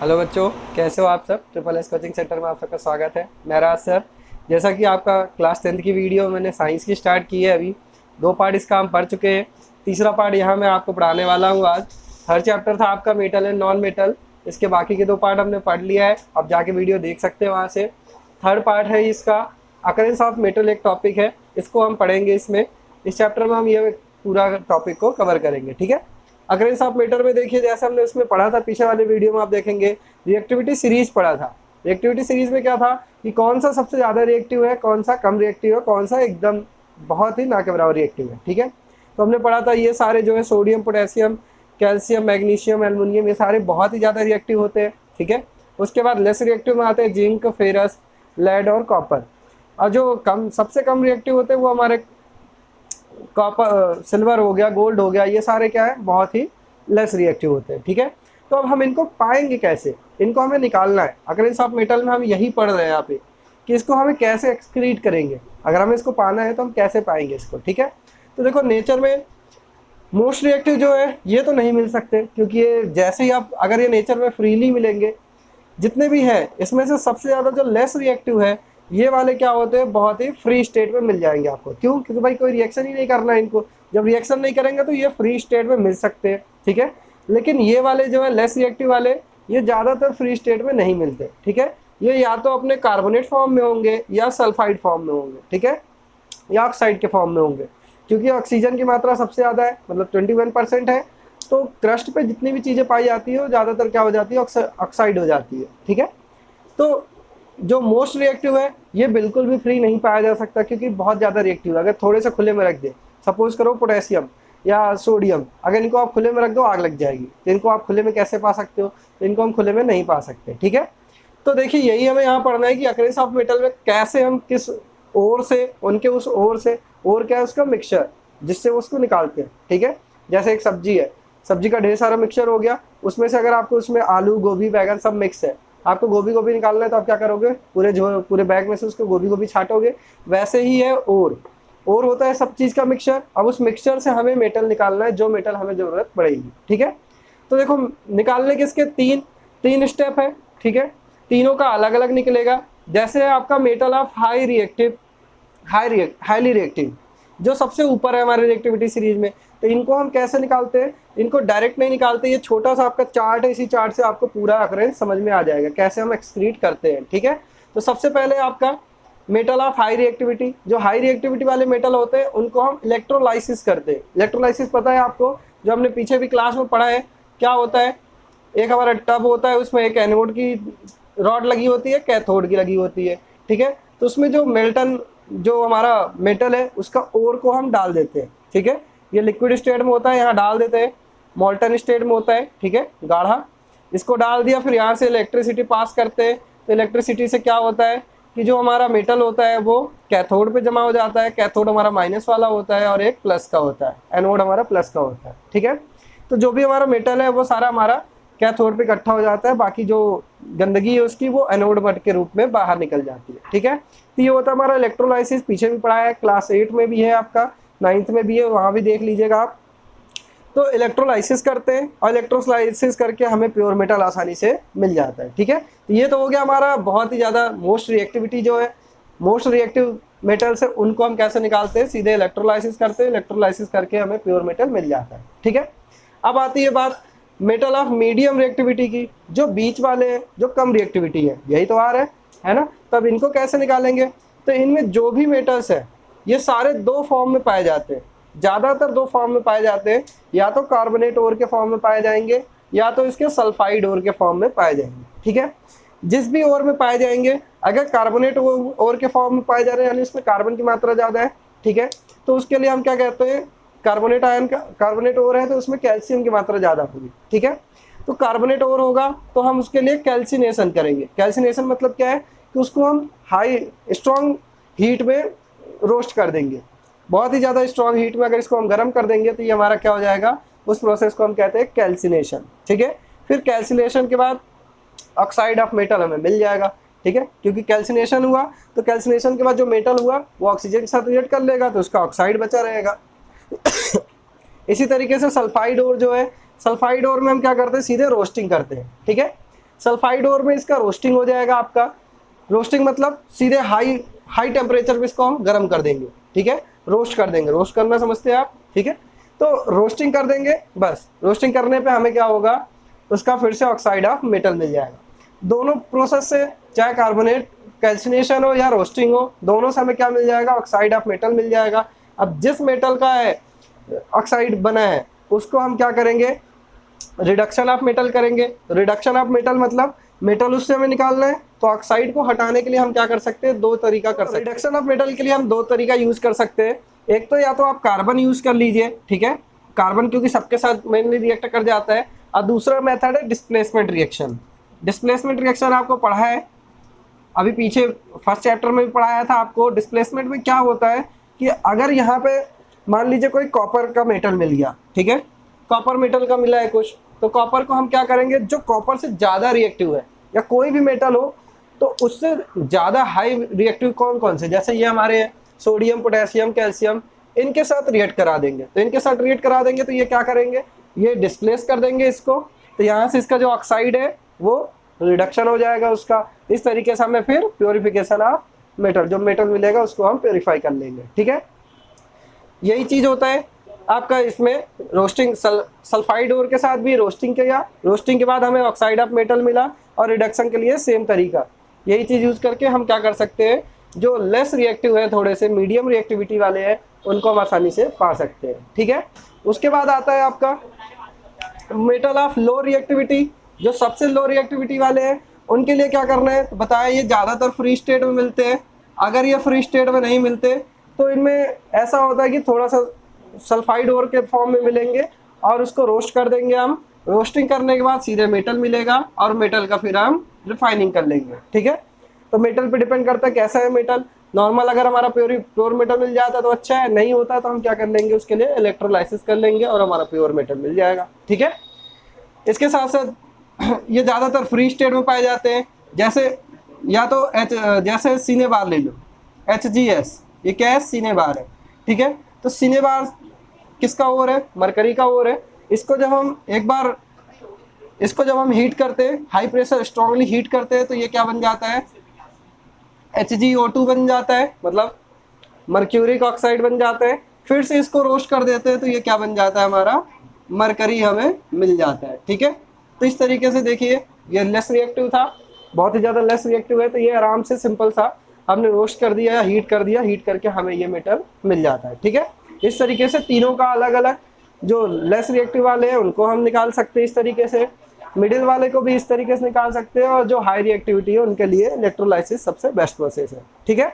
Hello बच्चों, कैसे हो आप सब। ट्रिपल एस कोचिंग सेंटर में आप सबका स्वागत है। मैं राज सर। जैसा कि आपका क्लास 10th की वीडियो मैंने साइंस की स्टार्ट की है, अभी 2 पार्ट इसका हम पढ़ चुके हैं। तीसरा पार्ट यहाँ मैं आपको पढ़ाने वाला हूँ आज। थर्ड चैप्टर था आपका मेटल एंड नॉन मेटल, इसके बाकी के 2 पार्ट हमने पढ़ लिया है, आप जाके वीडियो देख सकते हैं वहाँ से। थर्ड पार्ट है इसका अकरेंस ऑफ मेटल, एक टॉपिक है, इसको हम पढ़ेंगे। इस चैप्टर में हम ये पूरा टॉपिक को कवर करेंगे, ठीक है। अकरेंस ऑफ मेटर में देखिए, जैसे हमने उसमें पढ़ा था, पीछे वाले वीडियो में आप देखेंगे रिएक्टिविटी सीरीज पढ़ा था। रिएक्टिविटी सीरीज में क्या था कि कौन सा सबसे ज़्यादा रिएक्टिव है, कौन सा कम रिएक्टिव है, कौन सा एकदम बहुत ही ना के बराबर रिएक्टिव है, ठीक है। तो हमने पढ़ा था ये सारे जो है sodium, potassium, calcium, magnesium, aluminium, ये सारे बहुत ही ज़्यादा रिएक्टिव होते हैं, ठीक है। उसके बाद लेस रिएक्टिव में आते हैं जिंक, फेरस, लेड और कॉपर। और जो सबसे कम रिएक्टिव होते हैं वो हमारे कॉपर, सिल्वर हो गया, गोल्ड हो गया, ये सारे क्या है, बहुत ही लेस रिएक्टिव होते हैं, ठीक है। तो अब हम इनको पाएंगे कैसे, इनको हमें निकालना है। अकरेंस ऑफ मेटल में हम यही पढ़ रहे हैं यहाँ पे कि इसको हमें कैसे एक्सक्रीट करेंगे। अगर हमें इसको पाना है तो हम कैसे पाएंगे इसको, ठीक है। तो देखो, नेचर में मोस्ट रिएक्टिव जो है ये तो नहीं मिल सकते, क्योंकि ये जैसे ही आप अगर ये नेचर में फ्रीली मिलेंगे, जितने भी हैं इसमें से सबसे ज़्यादा जो लेस रिएक्टिव है ये वाले क्या होते हैं, बहुत ही फ्री स्टेट में मिल जाएंगे आपको। क्यों? क्योंकि भाई कोई रिएक्शन ही नहीं करना है इनको। जब रिएक्शन नहीं करेंगे तो ये फ्री स्टेट में मिल सकते हैं, ठीक है। लेकिन ये वाले जो है लेस रिएक्टिव वाले, ये ज़्यादातर फ्री स्टेट में नहीं मिलते, ठीक है। ये या तो अपने कार्बोनेट फॉर्म में होंगे या सल्फाइड फॉर्म में होंगे, ठीक है, या ऑक्साइड के फॉर्म में होंगे। क्योंकि ऑक्सीजन की मात्रा सबसे ज़्यादा है, मतलब 21% है। तो क्रस्ट पे जितनी भी चीज़ें पाई जाती है वो ज़्यादातर क्या हो जाती है, ऑक्साइड हो जाती है, ठीक है। तो जो मोस्ट रिएक्टिव है ये बिल्कुल भी फ्री नहीं पाया जा सकता, क्योंकि बहुत ज़्यादा रिएक्टिव है। अगर थोड़े से खुले में रख दे, सपोज करो पोटेशियम या सोडियम, अगर इनको आप खुले में रख दो आग लग जाएगी। तो इनको आप खुले में कैसे पा सकते हो, तो इनको हम खुले में नहीं पा सकते, ठीक है। तो देखिए, यही हमें यहाँ पढ़ना है कि अकरेंस ऑफ मेटल में कैसे हम किस ओर से, उनके उस ओर से, और क्या है उसका मिक्सचर, जिससे उसको निकालते हैं, ठीक है। जैसे एक सब्जी है, सब्जी का ढेर सारा मिक्सचर हो गया, उसमें से अगर आपको उसमें आलू, गोभी, बैगन सब मिक्स है, आपको गोभी निकालना है, तो आप क्या करोगे, पूरे बैग में से उसको गोभी छाटोगे। वैसे ही है और होता है सब चीज़ का मिक्सचर। अब उस मिक्सचर से हमें मेटल निकालना है, जो मेटल हमें ज़रूरत पड़ेगी, ठीक है। तो देखो, निकालने के इसके तीन स्टेप है, ठीक है। तीनों का अलग अलग निकलेगा। जैसे आपका मेटल ऑफ हाईली रिएक्टिव, जो सबसे ऊपर है हमारे रिएक्टिविटी सीरीज में, तो इनको हम कैसे निकालते हैं, इनको डायरेक्ट नहीं निकालते। ये छोटा सा आपका चार्ट है, इसी चार्ट से आपको पूरा अकरेंस समझ में आ जाएगा कैसे हम एक्सक्रीट करते हैं, ठीक है। तो सबसे पहले आपका मेटल ऑफ हाई रिएक्टिविटी, जो हाई रिएक्टिविटी वाले मेटल होते हैं उनको हम इलेक्ट्रोलाइसिस करते हैं। इलेक्ट्रोलाइसिस पता है आपको, जो हमने पीछे भी क्लास में पढ़ा है। क्या होता है, एक हमारा टब होता है, उसमें एक एनोड की रॉड लगी होती है, कैथोड की लगी होती है, ठीक है। तो उसमें जो जो हमारा मेटल है उसका ओर को हम डाल देते हैं, ठीक है। ये लिक्विड स्टेट में होता है, यहाँ डाल देते हैं। मॉल्टन स्टेट में होता है, ठीक है, गाढ़ा। इसको डाल दिया, फिर यहाँ से इलेक्ट्रिसिटी पास करते हैं। तो इलेक्ट्रिसिटी से क्या होता है कि जो हमारा मेटल होता है वो कैथोड पे जमा हो जाता है। कैथोड हमारा माइनस वाला होता है और एक प्लस का होता है, एनोड हमारा प्लस का होता है, ठीक है। तो जो भी हमारा मेटल है वो सारा हमारा कैथोड पे इकट्ठा हो जाता है, बाकी जो गंदगी है उसकी वो एनोड मड के रूप में बाहर निकल जाती है, ठीक है। तो ये होता है हमारा इलेक्ट्रोलाइसिस। पीछे भी पढ़ाया है, क्लास 8 में भी है आपका, 9th में भी है, वहाँ भी देख लीजिएगा आप। तो इलेक्ट्रोलाइसिस करते हैं और इलेक्ट्रोलाइसिस करके हमें प्योर मेटल आसानी से मिल जाता है, ठीक है। तो ये तो हो गया हमारा बहुत ही ज़्यादा मोस्ट रिएक्टिविटी जो है, मोस्ट रिएक्टिव मेटल से उनको हम कैसे निकालते हैं, सीधे इलेक्ट्रोलाइसिस करते हैं। इलेक्ट्रोलाइसिस करके हमें प्योर मेटल मिल जाता है, ठीक है। अब आती है बात मेटल ऑफ मीडियम रिएक्टिविटी की, जो बीच वाले हैं, जो कम रिएक्टिविटी है, यही तो आ रहा है ना। तब इनको कैसे निकालेंगे, तो इनमें जो भी मेटल्स है ये सारे 2 फॉर्म में पाए जाते हैं, ज़्यादातर 2 फॉर्म में पाए जाते हैं। या तो कार्बोनेट ओर के फॉर्म में पाए जाएंगे, या तो इसके सल्फाइड ओर के फॉर्म में पाए जाएंगे, ठीक है। जिस भी ओर में पाए जाएंगे, अगर कार्बोनेट ओर के फॉर्म में पाए जा रहे हैं, यानी इसमें कार्बन की मात्रा ज़्यादा है, ठीक है, तो उसके लिए हम क्या कहते हैं, कार्बोनेट ओर है तो उसमें कैल्शियम की मात्रा ज़्यादा होगी, ठीक है। तो कार्बोनेट ओर होगा तो हम उसके लिए कैल्सिनेशन करेंगे। कैल्सिनेशन मतलब क्या है कि उसको हम हाई स्ट्रॉन्ग हीट में रोस्ट कर देंगे, बहुत ही ज़्यादा स्ट्रॉन्ग हीट में अगर इसको हम गर्म कर देंगे तो ये हमारा क्या हो जाएगा, उस प्रोसेस को हम कहते हैं कैल्सिनेशन, ठीक है। फिर कैल्सिनेशन के बाद ऑक्साइड ऑफ मेटल हमें मिल जाएगा, ठीक है, क्योंकि कैल्सिनेशन हुआ तो कैल्सिनेशन के बाद जो मेटल हुआ वो ऑक्सीजन के साथ रिएक्ट कर लेगा तो उसका ऑक्साइड बचा रहेगा। इसी तरीके से सल्फाइड ओर जो है, सल्फाइड ओर में हम क्या करते हैं, सीधे रोस्टिंग करते हैं, ठीक है। सल्फाइड ओर में इसका रोस्टिंग हो जाएगा आपका। रोस्टिंग मतलब सीधे हाई टेम्परेचर पे इसको हम गर्म कर देंगे, ठीक है, रोस्ट कर देंगे। रोस्ट करना समझते हैं आप, ठीक है। तो रोस्टिंग कर देंगे, बस रोस्टिंग करने पे हमें क्या होगा, उसका फिर से ऑक्साइड ऑफ मेटल मिल जाएगा। दोनों प्रोसेस से, चाहे कार्बोनेट कैल्सिनेशन हो या रोस्टिंग हो, दोनों से हमें क्या मिल जाएगा, ऑक्साइड ऑफ मेटल मिल जाएगा। अब जिस मेटल का है ऑक्साइड बना है उसको हम क्या करेंगे, रिडक्शन ऑफ मेटल करेंगे। रिडक्शन ऑफ मेटल मतलब मेटल उससे हमें निकालना है, तो ऑक्साइड को हटाने के लिए हम क्या कर सकते हैं, दो तरीका कर सकते हैं। रिडक्शन ऑफ मेटल के लिए हम दो तरीका यूज कर सकते हैं। एक तो या तो आप कार्बन यूज कर लीजिए, ठीक है, कार्बन क्योंकि सबके साथ मेनली रिएक्ट कर जाता है। और दूसरा मेथड है डिस्प्लेसमेंट रिएक्शन। डिस्प्लेसमेंट रिएक्शन आपको पढ़ा है अभी पीछे, फर्स्ट चैप्टर में भी पढ़ाया था आपको। डिस्प्लेसमेंट में क्या होता है कि अगर यहाँ पे मान लीजिए कोई कॉपर का मेटल मिल गया, ठीक है, कॉपर मेटल का मिला है कुछ, तो कॉपर को हम क्या करेंगे, जो कॉपर से ज़्यादा रिएक्टिव है या कोई भी मेटल हो तो उससे ज़्यादा हाई रिएक्टिव कौन कौन से, जैसे ये हमारे सोडियम, पोटेशियम, कैल्शियम, इनके साथ रिएक्ट करा देंगे। तो इनके साथ रिएक्ट करा देंगे तो ये क्या करेंगे, ये डिस्प्लेस कर देंगे इसको। तो यहाँ से इसका जो ऑक्साइड है वो रिडक्शन हो जाएगा उसका। इस तरीके से हमें फिर प्योरिफिकेशन ऑफ मेटल, जो मेटल मिलेगा उसको हम प्योरीफाई कर लेंगे, ठीक है। यही चीज़ होता है आपका इसमें रोस्टिंग। सल्फाइड ओर के साथ भी रोस्टिंग किया, रोस्टिंग के बाद हमें ऑक्साइड ऑफ मेटल मिला, और रिडक्शन के लिए सेम तरीका। यही चीज़ यूज़ करके हम क्या कर सकते हैं, जो लेस रिएक्टिव है, थोड़े से मीडियम रिएक्टिविटी वाले हैं, उनको हम आसानी से पा सकते हैं, ठीक है। उसके बाद आता है आपका मेटल ऑफ लो रिएक्टिविटी। जो सबसे लो रिएक्टिविटी वाले हैं उनके लिए क्या करना है, तो बताया ये ज़्यादातर फ्री स्टेट में मिलते हैं। अगर ये फ्री स्टेट में नहीं मिलते तो इनमें ऐसा होता है कि थोड़ा सा सल्फाइड ओर के फॉर्म में मिलेंगे, और उसको रोस्ट कर देंगे हम। रोस्टिंग करने के बाद सीधे मेटल मिलेगा, और मेटल का फिर हम रिफाइनिंग कर लेंगे, ठीक है। तो मेटल पे डिपेंड करता है कैसा है मेटल। नॉर्मल अगर हमारा प्योर मेटल मिल जाता है तो अच्छा है, नहीं होता तो हम क्या कर लेंगे, उसके लिए इलेक्ट्रोलाइसिस कर लेंगे और हमारा प्योर मेटल मिल जाएगा, ठीक है। इसके साथ साथ ये ज़्यादातर फ्री स्टेट में पाए जाते हैं, जैसे या तो जैसे सीने बार ले लो, HGS, ये क्या है, सीने बार है, ठीक है। तो सीने बार किसका ओर है, मरकरी का ओर है। इसको जब हम हीट करते हैं, हाई प्रेशर स्ट्रांगली हीट करते हैं, तो ये क्या बन जाता है, HgO2 बन जाता है, मतलब मर्क्यूरिक ऑक्साइड बन जाता है। फिर से इसको रोस्ट कर देते हैं तो ये क्या बन जाता है, हमारा मरकरी हमें मिल जाता है, ठीक है। तो इस तरीके से देखिए ये लेस रिएक्टिव था, बहुत ही ज़्यादा लेस रिएक्टिव है, तो ये आराम से सिंपल सा हमने रोस्ट कर दिया या हीट कर दिया, हीट करके हमें ये मेटल मिल जाता है, ठीक है। इस तरीके से तीनों का अलग अलग, जो लेस रिएक्टिव वाले हैं उनको हम निकाल सकते हैं इस तरीके से, मिडिल वाले को भी इस तरीके से निकाल सकते हैं, और जो हाई रिएक्टिविटी है उनके लिए इलेक्ट्रोलाइसिस सबसे बेस्ट प्रोसेस है, ठीक है।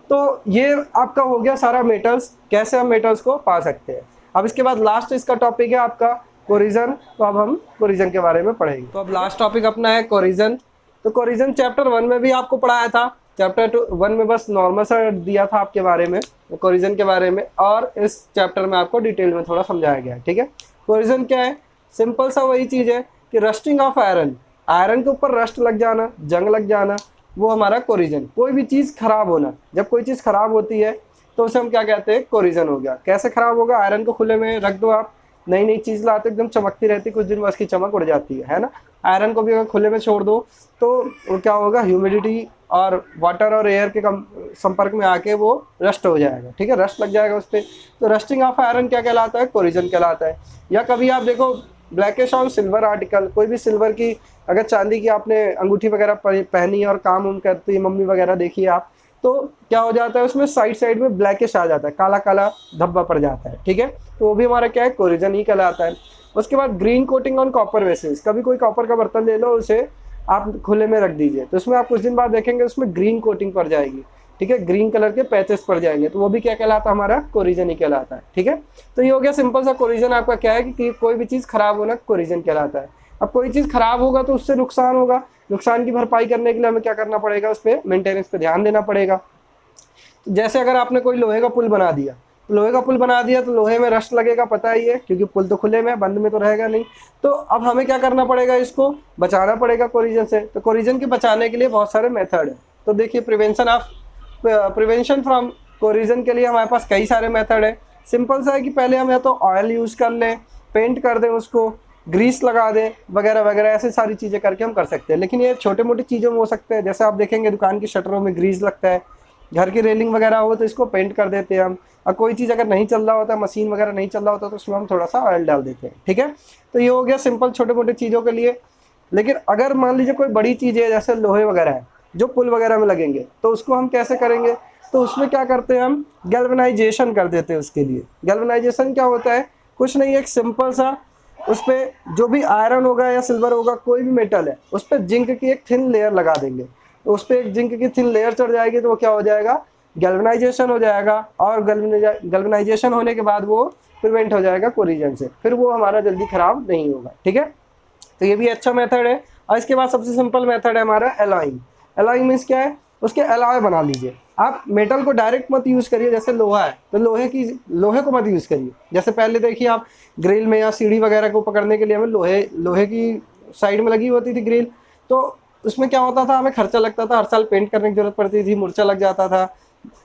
तो ये आपका हो गया सारा मेटल्स, कैसे हम मेटल्स को पा सकते हैं। अब इसके बाद लास्ट इसका टॉपिक है आपका कोरिजन। तो अब हम कोरिजन के बारे में पढ़ेंगे। तो अब लास्ट टॉपिक अपना है कोरिजन। तो कोरिजन चैप्टर 1 में भी आपको पढ़ाया था, चैप्टर 1 में बस नॉर्मल सा दिया था आपके बारे में, कोरिजन के बारे में, और इस चैप्टर में आपको डिटेल में थोड़ा समझाया गया है, ठीक है। कोरिजन क्या है, सिंपल सा वही चीज़ है कि रस्टिंग ऑफ आयरन, आयरन के ऊपर रस्ट लग जाना, जंग लग जाना, वो हमारा कोरिजन। कोई भी चीज़ खराब होना, जब कोई चीज़ खराब होती है तो उसे हम क्या कहते हैं, कोरिजन हो गया। कैसे खराब होगा, आयरन को खुले में रख दो आप, नई नई चीज़ लाते एकदम चमकती रहती, कुछ दिन बाद उसकी चमक उड़ जाती है ना। आयरन को भी अगर खुले में छोड़ दो तो वो क्या होगा, ह्यूमिडिटी और वाटर और एयर के संपर्क में आके वो रस्ट हो जाएगा, ठीक है, रस्ट लग जाएगा उस पर। तो रस्टिंग ऑफ आयरन क्या कहलाता है, कोरिजन कहलाता है। या कभी आप देखो ब्लैकिश ऑन सिल्वर आर्टिकल, कोई भी सिल्वर की अगर चांदी की आपने अंगूठी वगैरह पहनी और काम उम करती है मम्मी वगैरह, देखिए आप, तो क्या हो जाता है उसमें साइड में ब्लैकिश आ जाता है, काला काला धब्बा पड़ जाता है, ठीक है। तो वो भी हमारा क्या है, कोरिजन ही कहलाता है। उसके बाद green coating on copper vessels, कभी कोई कॉपर का बर्तन ले लो, उसे आप खुले में रख दीजिए, तो उसमें आप कुछ दिन बाद देखेंगे उसमें ग्रीन कोटिंग पड़ जाएगी, ठीक है, ग्रीन कलर के पैचेस पड़ जाएंगे, तो वो भी क्या कहलाता है, हमारा कोरिजन ही कहलाता है, ठीक है। तो ये हो गया सिंपल सा कोरिजन। आपका क्या है कि कोई भी चीज़ खराब होना कोरिजन कहलाता है। अब कोई चीज़ खराब होगा तो उससे नुकसान होगा, नुकसान की भरपाई करने के लिए हमें क्या करना पड़ेगा, उस पर मेंटेनेंस पे ध्यान देना पड़ेगा। तो जैसे अगर आपने कोई लोहे का पुल बना दिया, लोहे का पुल बना दिया तो लोहे में रस्ट लगेगा, पता ही है, क्योंकि पुल तो खुले में, बंद में तो रहेगा नहीं। तो अब हमें क्या करना पड़ेगा, इसको बचाना पड़ेगा कोरिजन से। तो कोरिजन के बचाने के लिए बहुत सारे मेथड है। तो देखिए प्रिवेंशन फ्रॉम कोरिजन के लिए हमारे पास कई सारे मेथड है। सिंपल सा है कि पहले हम या तो ऑयल यूज़ कर लें, पेंट कर दें उसको, ग्रीस लगा दें वगैरह वगैरह, ऐसे सारी चीज़ें करके हम कर सकते हैं। लेकिन ये छोटे मोटी चीज़ों में हो सकते हैं, जैसे आप देखेंगे दुकान की शटरों में ग्रीस लगता है, घर की रेलिंग वगैरह हो तो इसको पेंट कर देते हैं हम। और कोई चीज़ अगर नहीं चल रहा होता, मशीन वगैरह नहीं चल रहा होता, तो उसमें हम थोड़ा सा ऑयल डाल देते हैं, ठीक है। तो ये हो गया सिंपल छोटे मोटे चीज़ों के लिए। लेकिन अगर मान लीजिए कोई बड़ी चीज़ है, जैसे लोहे वगैरह है जो पुल वगैरह में लगेंगे, तो उसको हम कैसे करेंगे, तो उसमें क्या करते हैं हम गैल्वेनाइजेशन कर देते हैं। उसके लिए गैल्वेनाइजेशन क्या होता है, कुछ नहीं, एक सिंपल सा उस पर जो भी आयरन होगा या सिल्वर होगा, कोई भी मेटल है, उस पर जिंक की एक थिन लेयर लगा देंगे। तो उस पर एक जिंक की थिन लेयर चढ़ जाएगी, तो वो क्या हो जाएगा, गैल्वेनाइजेशन हो जाएगा। और गैल्वेनाइजेशन होने के बाद वो प्रिवेंट हो जाएगा कोलिजन से, फिर वो हमारा जल्दी ख़राब नहीं होगा, ठीक है। तो ये भी अच्छा मेथड है। और इसके बाद सबसे सिंपल मेथड है हमारा एलॉइंग। एलॉइंग मीन्स क्या है, उसके एलॉय बना लीजिए। आप मेटल को डायरेक्ट मत यूज़ करिए, जैसे लोहा है तो लोहे को मत यूज़ करिए। जैसे पहले देखिए आप ग्रिल में या सीढ़ी वगैरह को पकड़ने के लिए हमें लोहे की साइड में लगी होती थी ग्रिल, तो उसमें क्या होता था, हमें खर्चा लगता था, हर साल पेंट करने की जरूरत पड़ती थी, मुर्चा लग जाता था,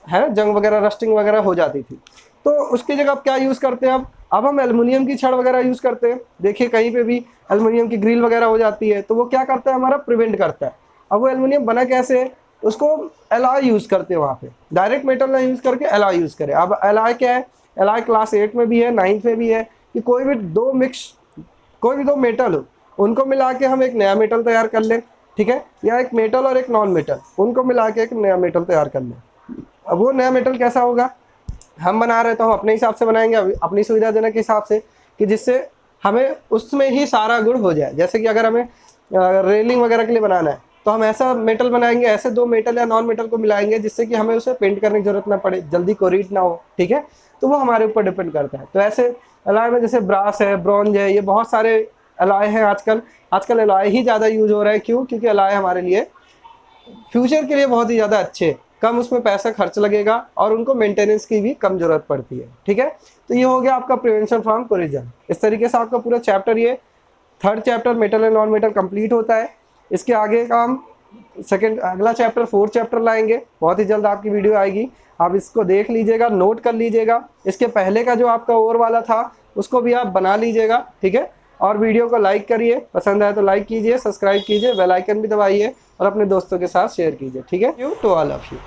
है जंग वगैरह, रस्टिंग वगैरह हो जाती थी। तो उसकी जगह आप क्या यूज़ करते हैं, अब हम एल्युमिनियम की छड़ वगैरह यूज़ करते हैं। देखिए कहीं पे भी एल्युमिनियम की ग्रिल वगैरह हो जाती है, तो वो क्या करता है, हमारा प्रिवेंट करता है। अब वो एल्युमिनियम बना कैसे है, उसको एलॉय यूज़ करते हैं वहाँ पे, डायरेक्ट मेटल ना यूज़ करके एलॉय यूज़ करें। अब एलॉय क्या है, एलॉय क्लास 8 में भी है, 9th में भी है, कि कोई भी दो मेटल हो, उनको मिला के हम एक नया मेटल तैयार कर लें, ठीक है, या एक मेटल और एक नॉन मेटल, उनको मिला के एक नया मेटल तैयार कर लें। अब वो नया मेटल कैसा होगा, हम बना रहे तो हम अपने हिसाब से बनाएंगे, अपनी सुविधाजनक के हिसाब से, कि जिससे हमें उसमें ही सारा गुण हो जाए। जैसे कि अगर हमें रेलिंग वगैरह के लिए बनाना है, तो हम ऐसा मेटल बनाएंगे, ऐसे दो मेटल या नॉन मेटल को मिलाएंगे, जिससे कि हमें उसे पेंट करने की जरूरत ना पड़े, जल्दी कोरीट ना हो, ठीक है। तो वो हमारे ऊपर डिपेंड करता है। तो ऐसे अलॉय में जैसे ब्रास है, ब्रॉन्ज है, ये बहुत सारे अलॉय हैं। आजकल अलॉय ही ज़्यादा यूज हो रहा है। क्यों, क्योंकि अलॉय हमारे लिए फ्यूचर के लिए बहुत ही ज़्यादा अच्छे, कम उसमें पैसा खर्च लगेगा और उनको मेंटेनेंस की भी कम जरूरत पड़ती है, ठीक है। तो ये हो गया आपका प्रिवेंशन फ्रॉम कोलिजन। इस तरीके से आपका पूरा चैप्टर, ये 3rd chapter metal and non metal complete होता है। इसके आगे का हम अगला चैप्टर 4th चैप्टर लाएंगे, बहुत ही जल्द आपकी वीडियो आएगी। आप इसको देख लीजिएगा, नोट कर लीजिएगा। इसके पहले का जो आपका और वाला था उसको भी आप बना लीजिएगा, ठीक है। और वीडियो को लाइक करिए, पसंद आए तो लाइक कीजिए, सब्सक्राइब कीजिए, बेल आइकन भी दबाइए और अपने दोस्तों के साथ शेयर कीजिए, ठीक है। You too all of you.